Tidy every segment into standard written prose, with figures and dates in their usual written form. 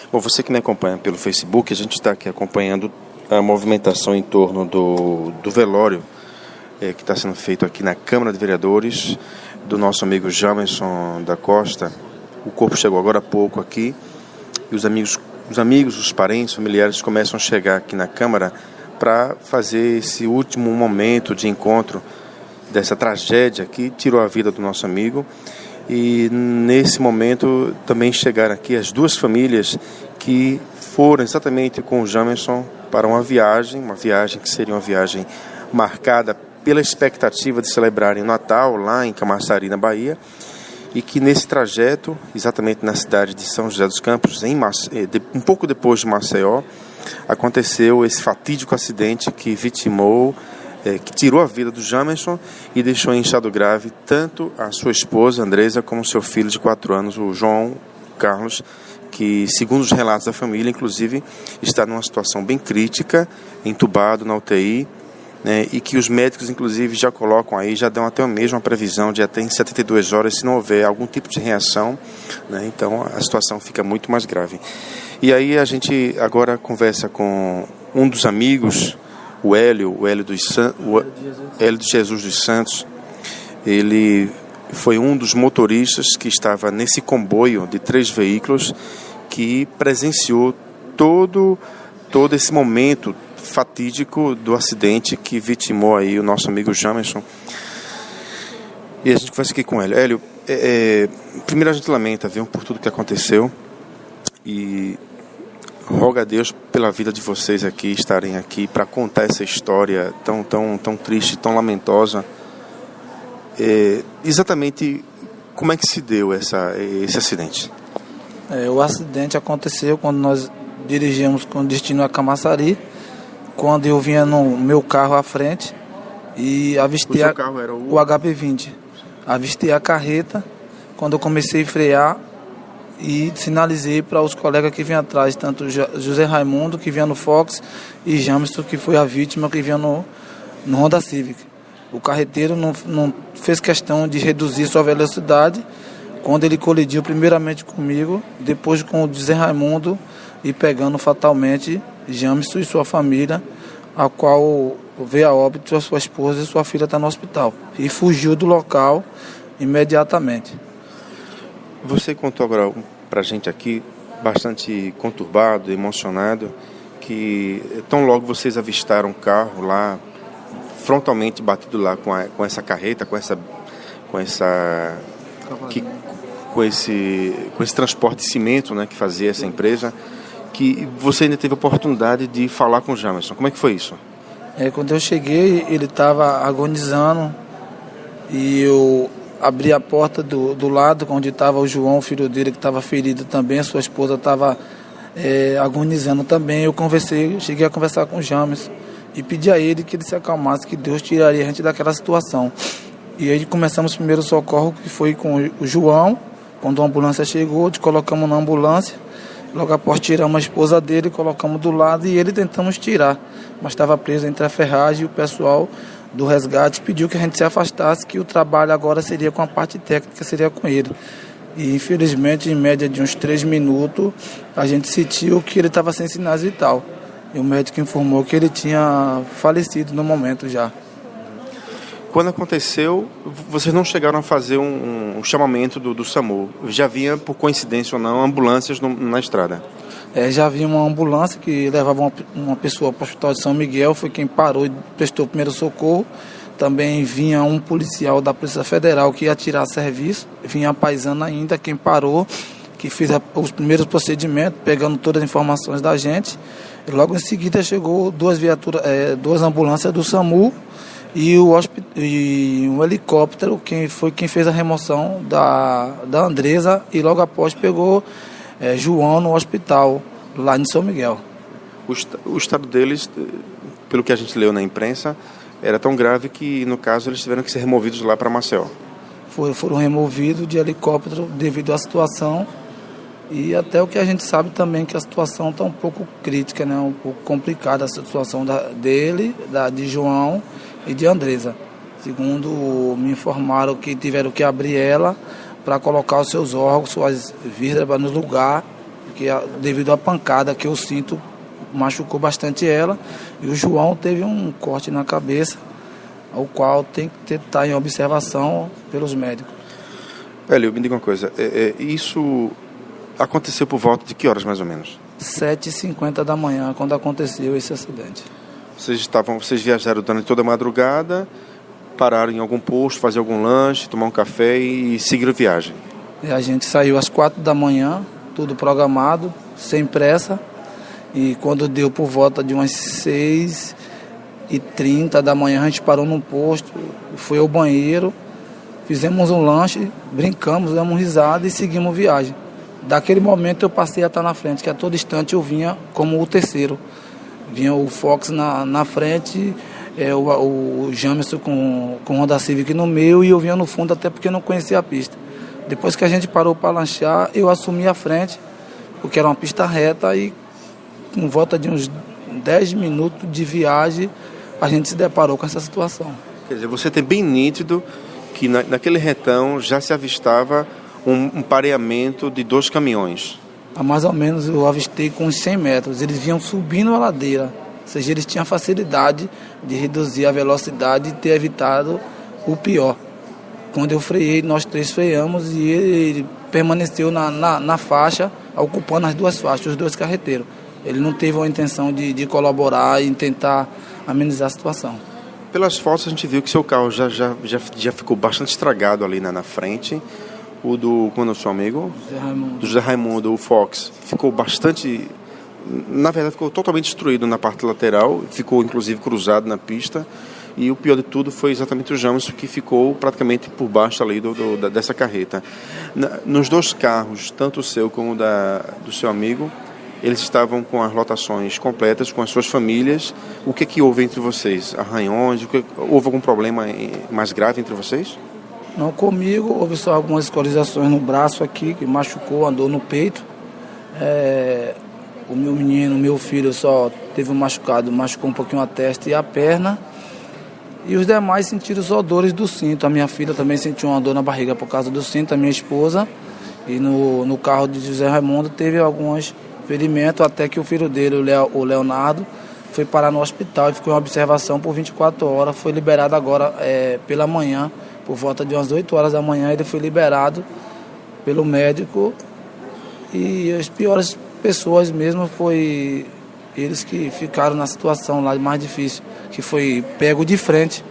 Bom, você que me acompanha pelo Facebook, a gente está aqui acompanhando a movimentação em torno do velório que está sendo feito aqui na Câmara de Vereadores do nosso amigo Jamerson da Costa. O corpo chegou agora há pouco aqui e os amigos, os parentes, familiares começam a chegar aqui na Câmara para fazer esse último momento de encontro dessa tragédia que tirou a vida do nosso amigo. E nesse momento também chegaram aqui as duas famílias que foram exatamente com o Jamerson para uma viagem que seria uma viagem marcada pela expectativa de celebrarem o Natal lá em Camaçari, na Bahia, e que nesse trajeto, exatamente na cidade de São José dos Campos, um pouco depois de Maceió, aconteceu esse fatídico acidente que vitimou, que tirou a vida do Jamerson e deixou em estado grave tanto a sua esposa, Andresa, como seu filho de 4 anos, o João Carlos, que, segundo os relatos da família, inclusive, está numa situação bem crítica, entubado na UTI, né, e que os médicos, inclusive, já colocam aí, já dão até mesmo uma previsão de até em 72 horas, se não houver algum tipo de reação, né, então a situação fica muito mais grave. E aí a gente agora conversa com um dos amigos, o Hélio de Jesus dos Santos. Ele foi um dos motoristas que estava nesse comboio de 3 veículos que presenciou todo esse momento fatídico do acidente que vitimou aí o nosso amigo Jamerson. E a gente conversa aqui com ele. Hélio, primeiro a gente lamenta, viu, por tudo que aconteceu e roga a Deus pela vida de vocês aqui, estarem aqui para contar essa história tão triste, tão lamentosa. Exatamente como é que se deu esse acidente? O acidente aconteceu quando nós dirigíamos com destino a Camaçari, quando eu vinha no meu carro à frente e avistei o seu carro era o HP20. Avistei a carreta, quando eu comecei a frear e sinalizei para os colegas que vinham atrás, tanto José Raimundo, que vinha no Fox, e Jamerson, que foi a vítima, que vinha no Honda Civic. O carreteiro não fez questão de reduzir sua velocidade quando ele colidiu primeiramente comigo, depois com o José Raimundo e pegando fatalmente Jamerson e sua família, a qual veio a óbito a sua esposa e sua filha está no hospital. E fugiu do local imediatamente. Você contou agora para a gente aqui, bastante conturbado, emocionado, que tão logo vocês avistaram o carro lá, frontalmente batido lá com essa carreta, com esse transporte de cimento, né, que fazia essa empresa, que você ainda teve a oportunidade de falar com o Jamerson. Como é que foi isso? Quando eu cheguei, ele estava agonizando e eu abri a porta do lado onde estava o João, o filho dele, que estava ferido também, a sua esposa estava agonizando também. Eu cheguei a conversar com o Jamerson e pedi a ele que ele se acalmasse, que Deus tiraria a gente daquela situação. E aí começamos o primeiro socorro, que foi com o João. Quando a ambulância chegou, te colocamos na ambulância, logo após tiramos a esposa dele, colocamos do lado e ele tentamos tirar, mas estava preso entre a ferragem e o pessoal do resgate pediu que a gente se afastasse, que o trabalho agora seria com a parte técnica, seria com ele. E infelizmente, em média de uns 3 minutos, a gente sentiu que ele estava sem sinais vital. E o médico informou que ele tinha falecido no momento já. Quando aconteceu, vocês não chegaram a fazer um chamamento do SAMU? Já havia, por coincidência ou não, ambulâncias na estrada? Já havia uma ambulância que levava uma pessoa para o Hospital de São Miguel, foi quem parou e prestou o primeiro socorro. Também vinha um policial da Polícia Federal que ia tirar serviço, vinha a paisana ainda, quem parou, que fez os primeiros procedimentos, pegando todas as informações da gente. E logo em seguida chegou duas ambulâncias do SAMU e um helicóptero, quem fez a remoção da Andresa, e logo após pegou João no hospital, lá em São Miguel. O estado deles, pelo que a gente leu na imprensa, era tão grave que, no caso, eles tiveram que ser removidos lá para Maceió. Foram removidos de helicóptero devido à situação, e até o que a gente sabe também, que a situação está um pouco crítica, né? Um pouco complicada a situação de João e de Andresa. Segundo me informaram, que tiveram que abrir ela para colocar os seus órgãos, suas vísceras no lugar, porque devido à pancada que eu sinto, machucou bastante ela, e o João teve um corte na cabeça, o qual tem que estar em observação pelos médicos. Hélio, me diga uma coisa, isso aconteceu por volta de que horas mais ou menos? 7h50 da manhã, quando aconteceu esse acidente. Vocês viajaram durante toda a madrugada, pararam em algum posto, fazer algum lanche, tomar um café e seguiram a viagem? E a gente saiu às 4 da manhã, tudo programado, sem pressa, e quando deu por volta de umas 6h30 da manhã, a gente parou num posto, foi ao banheiro, fizemos um lanche, brincamos, demos risada e seguimos viagem. Daquele momento eu passei a estar na frente, que a todo instante eu vinha como o terceiro. Vinha o Fox na frente, o Jamerson com o Honda Civic no meio, e eu vinha no fundo até porque eu não conhecia a pista. Depois que a gente parou para lanchar, eu assumi a frente, porque era uma pista reta, e com volta de uns 10 minutos de viagem, a gente se deparou com essa situação. Quer dizer, você tem bem nítido que naquele retão já se avistava um pareamento de 2 caminhões. A mais ou menos eu avistei com uns 100 metros. Eles vinham subindo a ladeira, ou seja, eles tinham facilidade de reduzir a velocidade e ter evitado o pior. Quando eu freiei, nós 3 freamos e ele permaneceu na faixa, ocupando as 2 faixas, os 2 carreteiros. Ele não teve a intenção de colaborar e tentar amenizar a situação. Pelas fotos a gente viu que seu carro já ficou bastante estragado ali na frente. O do, como é o seu amigo? Do José Raimundo, o Fox, ficou bastante, na verdade ficou totalmente destruído na parte lateral, ficou inclusive cruzado na pista, e o pior de tudo foi exatamente o Jamerson, que ficou praticamente por baixo ali dessa carreta. Nos 2 carros, tanto o seu como do seu amigo, eles estavam com as lotações completas, com as suas famílias. O que houve entre vocês? Arranhões? Houve algum problema mais grave entre vocês? Não, comigo houve só algumas escorizações no braço aqui, que machucou, andou no peito. O meu menino, o meu filho só teve um machucado, machucou um pouquinho a testa e a perna. E os demais sentiram só dores do cinto. A minha filha também sentiu uma dor na barriga por causa do cinto, a minha esposa. E no carro de José Raimundo teve alguns ferimentos, até que o filho dele, o Leonardo, foi parar no hospital e ficou em observação por 24 horas. Foi liberado agora pela manhã. Por volta de umas 8 horas da manhã, ele foi liberado pelo médico, e as piores pessoas mesmo foi eles que ficaram na situação lá mais difícil, que foi pego de frente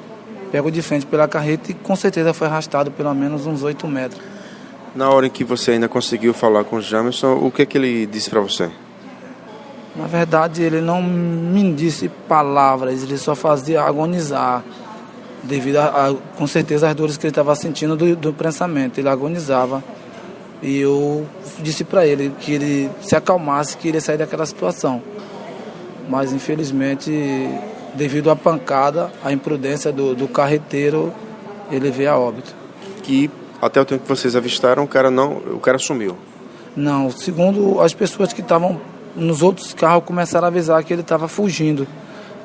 pela carreta, e com certeza foi arrastado pelo menos uns 8 metros. Na hora em que você ainda conseguiu falar com o Jamerson, o que ele disse para você? Na verdade, ele não me disse palavras, ele só fazia agonizar, devido com certeza, às dores que ele estava sentindo do prensamento. Ele agonizava, e eu disse para ele que ele se acalmasse, que ele ia sair daquela situação. Mas infelizmente, devido à pancada, à imprudência do carreteiro, ele veio a óbito. Que até o tempo que vocês avistaram, o cara sumiu? Não, segundo as pessoas que estavam nos outros carros, começaram a avisar que ele estava fugindo.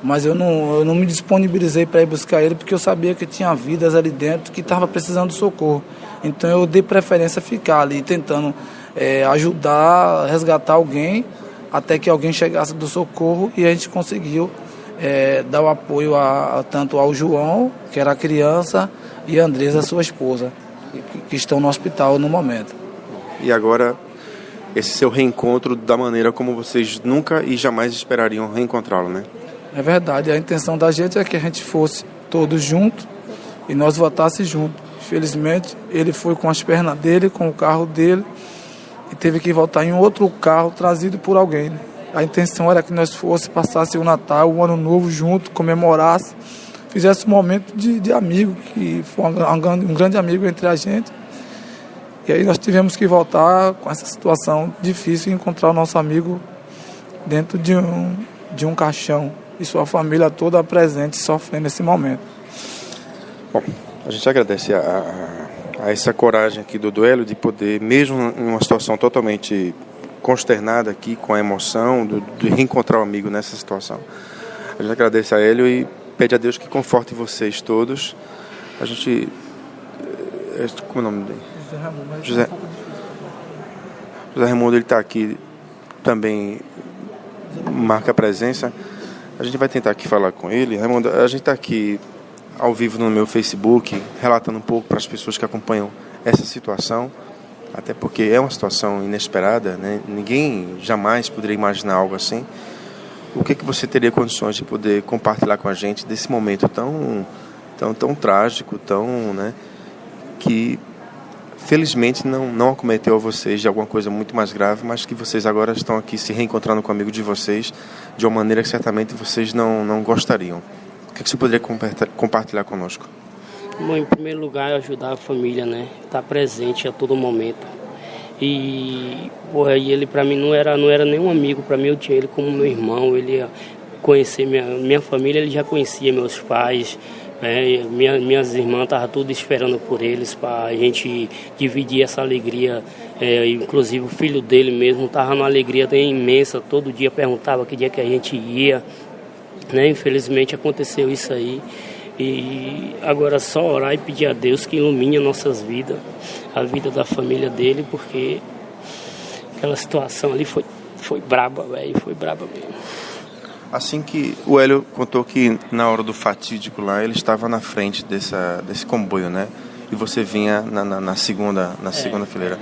Mas eu não me disponibilizei para ir buscar ele, porque eu sabia que tinha vidas ali dentro que estavam precisando de socorro. Então eu dei preferência a ficar ali tentando ajudar, resgatar alguém, até que alguém chegasse do socorro, e a gente conseguiu dar o apoio tanto ao João, que era a criança, e a Andresa, sua esposa, que estão no hospital no momento. E agora, esse seu reencontro da maneira como vocês nunca e jamais esperariam reencontrá-lo, né? É verdade, a intenção da gente é que a gente fosse todos juntos e nós voltasse juntos. Infelizmente, ele foi com as pernas dele, com o carro dele, e teve que voltar em outro carro trazido por alguém, né? A intenção era que nós fosse, passasse o Natal, o Ano Novo junto, comemorasse, fizesse um momento de amigo, que foi um grande amigo entre a gente. E aí nós tivemos que voltar com essa situação difícil e encontrar o nosso amigo dentro de um caixão, e sua família toda presente, sofrendo nesse momento. Bom, a gente agradece a essa coragem aqui do duelo, de poder, mesmo em uma situação totalmente consternada aqui, com a emoção de reencontrar o amigo nessa situação. A gente agradece a Hélio e pede a Deus que conforte vocês todos. A gente... Como é o nome dele? José Raimundo. José Raimundo, ele está aqui também marca a presença. A gente vai tentar aqui falar com ele. Raimundo, a gente está aqui ao vivo no meu Facebook, relatando um pouco para as pessoas que acompanham essa situação, até porque é uma situação inesperada, né? Ninguém jamais poderia imaginar algo assim. O que você teria condições de poder compartilhar com a gente desse momento tão trágico, né, que felizmente não acometeu a vocês de alguma coisa muito mais grave, mas que vocês agora estão aqui se reencontrando com o amigo de vocês de uma maneira que certamente vocês não gostariam. O que você poderia compartilhar conosco? Bom, em primeiro lugar, ajudar a família, né? Estar presente a todo momento. E ele para mim não era nenhum amigo, para mim eu tinha ele como meu irmão. Ele ia conhecer minha família, ele já conhecia meus pais, né? Minhas irmãs estavam tudo esperando por eles para a gente dividir essa alegria. Inclusive o filho dele mesmo estava numa alegria imensa, todo dia perguntava que dia que a gente ia, né? Infelizmente aconteceu isso aí. E agora só orar e pedir a Deus que ilumine nossas vidas, a vida da família dele, porque aquela situação ali foi braba, velho, foi braba mesmo. Assim que o Hélio contou que na hora do fatídico lá, ele estava na frente desse comboio, né? E você vinha na segunda fileira.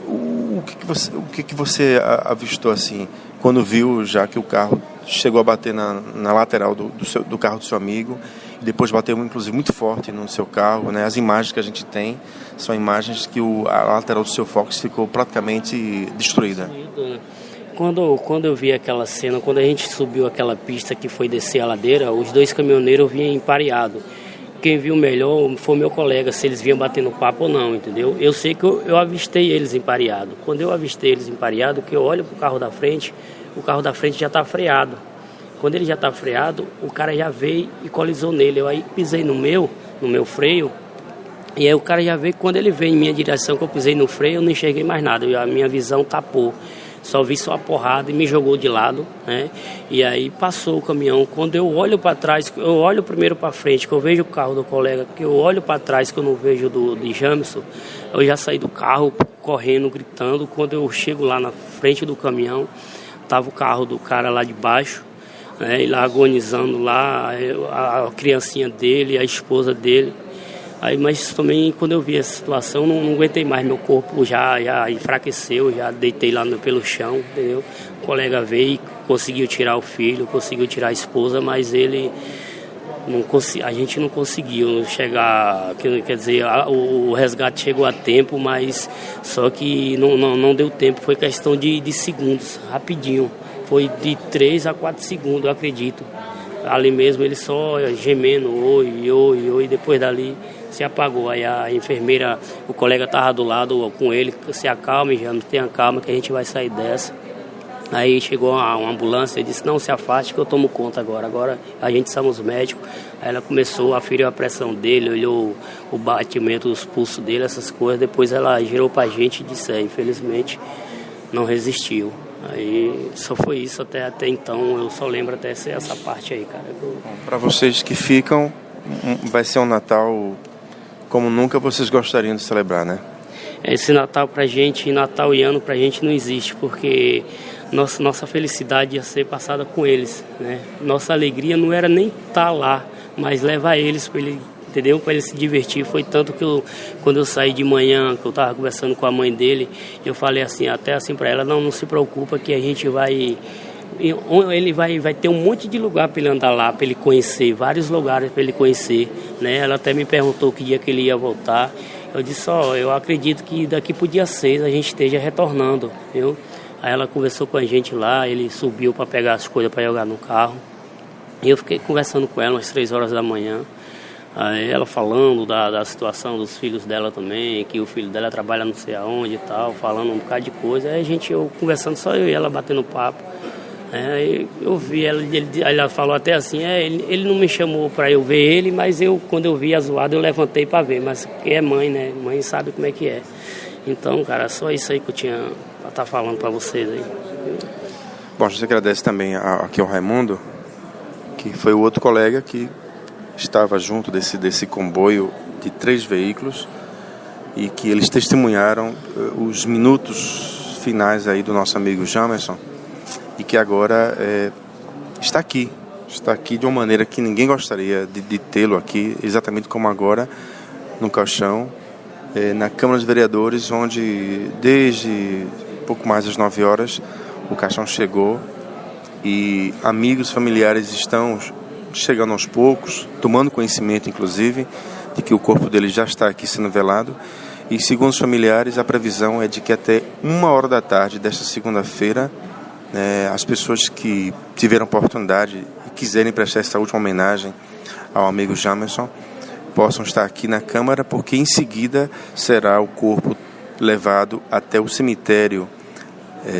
O que você avistou assim, quando viu já que o carro chegou a bater na lateral do carro do seu amigo, e depois bateu inclusive muito forte no seu carro, né? As imagens que a gente tem são imagens que a lateral do seu Focus ficou praticamente destruída. Quando eu vi aquela cena, quando a gente subiu aquela pista que foi descer a ladeira, os dois caminhoneiros vinham empareados. Quem viu melhor foi meu colega, se eles vinham batendo papo ou não, entendeu? Eu sei que eu avistei eles empareados. Quando eu avistei eles empareados, que eu olho pro carro da frente, o carro da frente já está freado. Quando ele já está freado, o cara já veio e colisou nele. Eu aí pisei no meu freio, e aí o cara já veio, quando ele veio em minha direção, que eu pisei no freio, eu não enxerguei mais nada, a minha visão tapou. Só vi só a porrada e me jogou de lado, né? E aí passou o caminhão. Quando eu olho para trás, eu olho primeiro para frente, que eu vejo o carro do colega, que eu olho para trás, que eu não vejo de Jamerson, eu já saí do carro correndo, gritando. Quando eu chego lá na frente do caminhão, tava o carro do cara lá de baixo, né? Ele agonizando lá, a criancinha dele, a esposa dele. Aí, mas também quando eu vi essa situação, não aguentei mais, meu corpo já enfraqueceu, já deitei lá pelo chão, entendeu? O colega veio e conseguiu tirar o filho, conseguiu tirar a esposa, mas a gente não conseguiu chegar, quer dizer, o resgate chegou a tempo, mas só que não deu tempo, foi questão de segundos, rapidinho, foi de 3 a 4 segundos, eu acredito. Ali mesmo ele só gemendo, oi, e depois dali se apagou. Aí a enfermeira, o colega estava do lado com ele, se acalme, já não tenha calma que a gente vai sair dessa. Aí chegou uma ambulância e disse, não, se afaste que eu tomo conta agora a gente somos médicos. Aí ela começou a ferir a pressão dele, olhou o batimento dos pulsos dele, essas coisas. Depois ela girou pra gente e disse, infelizmente não resistiu. Aí só foi isso até então, eu só lembro até essa parte aí, cara. Para vocês que ficam, vai ser um Natal como nunca vocês gostariam de celebrar, né? Esse Natal pra gente, Natal e Ano pra gente não existe, porque nossa felicidade ia ser passada com eles, né? Nossa alegria não era nem estar lá, mas levar eles para ele, entendeu? Para ele se divertir. Foi tanto que quando eu saí de manhã, que eu estava conversando com a mãe dele, eu falei assim, até assim para ela, não se preocupa que a gente ele vai ter um monte de lugar para ele andar lá, para ele conhecer, vários lugares para ele conhecer, né? Ela até me perguntou que dia que ele ia voltar. Eu disse, eu acredito que daqui pro dia 6 a gente esteja retornando, viu? Aí ela conversou com a gente lá, ele subiu para pegar as coisas para jogar no carro. E eu fiquei conversando com ela umas 3 horas da manhã. Aí ela falando da situação dos filhos dela também, que o filho dela trabalha não sei aonde e tal, falando um bocado de coisa. Aí eu conversando, só eu e ela batendo papo. Aí eu vi ela falou até assim, ele não me chamou para eu ver ele, mas quando eu vi a zoada eu levantei para ver, mas porque é mãe, né? Mãe sabe como é que é. Então, cara, só isso aí que eu tinha para estar falando para vocês aí. Bom, a gente agradece também aqui ao Raimundo, que foi o outro colega que estava junto desse comboio de 3 veículos e que eles testemunharam os minutos finais aí do nosso amigo Jamerson, e que agora está aqui de uma maneira que ninguém gostaria de tê-lo aqui, exatamente como agora, no caixão, na Câmara dos Vereadores, onde desde pouco mais das 9 horas o caixão chegou e amigos, familiares estão chegando aos poucos, tomando conhecimento inclusive de que o corpo dele já está aqui sendo velado. E segundo os familiares, a previsão é de que até 1h da tarde desta segunda-feira, as pessoas que tiveram oportunidade e quiserem prestar essa última homenagem ao amigo Jamerson possam estar aqui na Câmara, porque em seguida será o corpo levado até o cemitério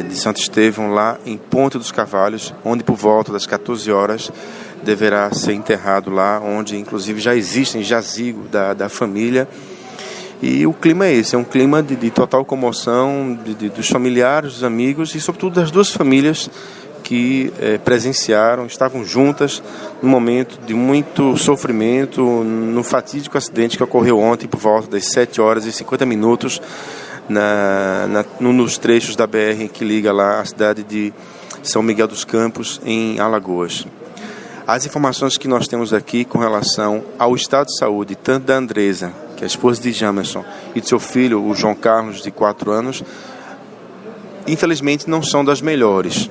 de Santo Estevão, lá em Ponte dos Cavalhos, onde por volta das 14 horas deverá ser enterrado lá, onde inclusive já existem jazigo da família. E o clima é esse, é um clima de total comoção dos familiares, dos amigos e sobretudo das duas famílias que presenciaram, estavam juntas num momento de muito sofrimento, no fatídico acidente que ocorreu ontem por volta das 7h50 nos trechos da BR que liga lá a cidade de São Miguel dos Campos, em Alagoas. As informações que nós temos aqui com relação ao estado de saúde, tanto da Andresa, que é a esposa de Jamerson, e de seu filho, o João Carlos, de 4 anos, infelizmente não são das melhores.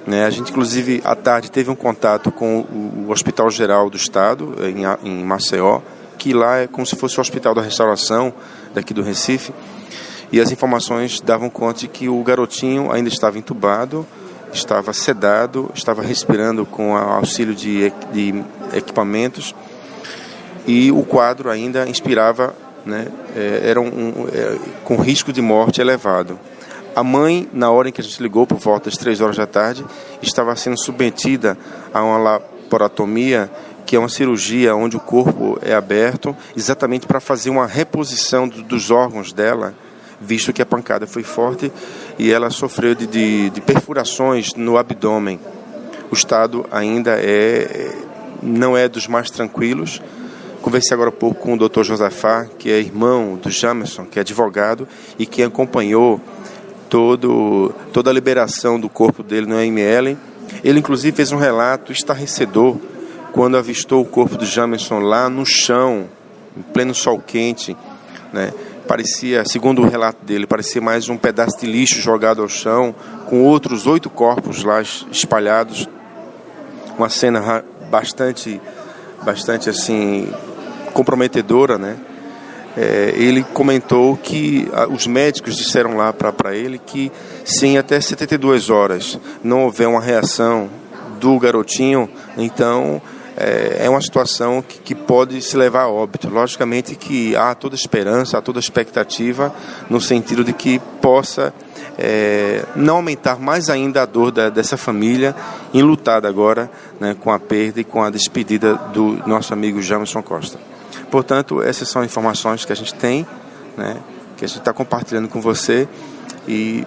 A gente, inclusive, à tarde teve um contato com o Hospital Geral do Estado, em Maceió, que lá é como se fosse o Hospital da Restauração, daqui do Recife, e as informações davam conta de que o garotinho ainda estava entubado, estava sedado, estava respirando com auxílio de equipamentos, e o quadro ainda inspirava, era com risco de morte elevado. A mãe, na hora em que a gente ligou, por volta das 3h da tarde, estava sendo submetida a uma laparotomia, que é uma cirurgia onde o corpo é aberto, exatamente para fazer uma reposição dos órgãos dela, visto que a pancada foi forte e ela sofreu de perfurações no abdômen. O estado ainda não é dos mais tranquilos. Conversei agora há pouco com o Dr. Josafá, que é irmão do Jamerson, que é advogado e que acompanhou toda a liberação do corpo dele no ML. Ele, inclusive, fez um relato estarrecedor quando avistou o corpo do Jamerson lá no chão, em pleno sol quente, Parecia, segundo o relato dele, parecia mais um pedaço de lixo jogado ao chão, com outros 8 corpos lá espalhados. Uma cena bastante assim, comprometedora, Ele comentou que os médicos disseram lá para ele que se até 72 horas não houver uma reação do garotinho, então é uma situação que pode se levar a óbito. Logicamente que há toda esperança, há toda expectativa no sentido de que possa não aumentar mais ainda a dor dessa família enlutada agora, com a perda e com a despedida do nosso amigo Jamerson Costa. Portanto, essas são informações que a gente tem, que a gente está compartilhando com você, e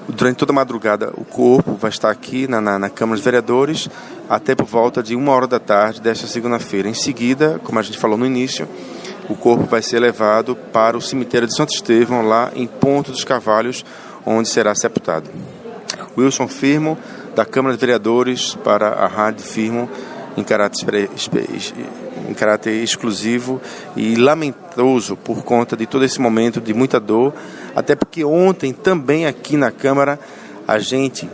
durante toda a madrugada o corpo vai estar aqui na Câmara dos Vereadores até por volta de 1h da tarde desta segunda-feira. Em seguida, como a gente falou no início, o corpo vai ser levado para o cemitério de Santo Estevão, lá em Ponte dos Cavalhos, onde será sepultado. Wilson Firmo, da Câmara dos Vereadores, para a Rádio Firmo, em caráter exclusivo e lamentoso por conta de todo esse momento de muita dor, até porque ontem também aqui na Câmara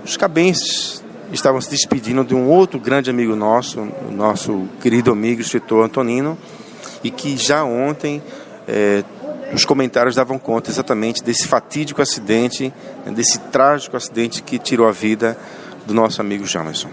os cabenses estavam se despedindo de um outro grande amigo nosso, o nosso querido amigo escritor Antonino, e que já ontem os comentários davam conta exatamente desse fatídico acidente, desse trágico acidente que tirou a vida do nosso amigo Jamerson.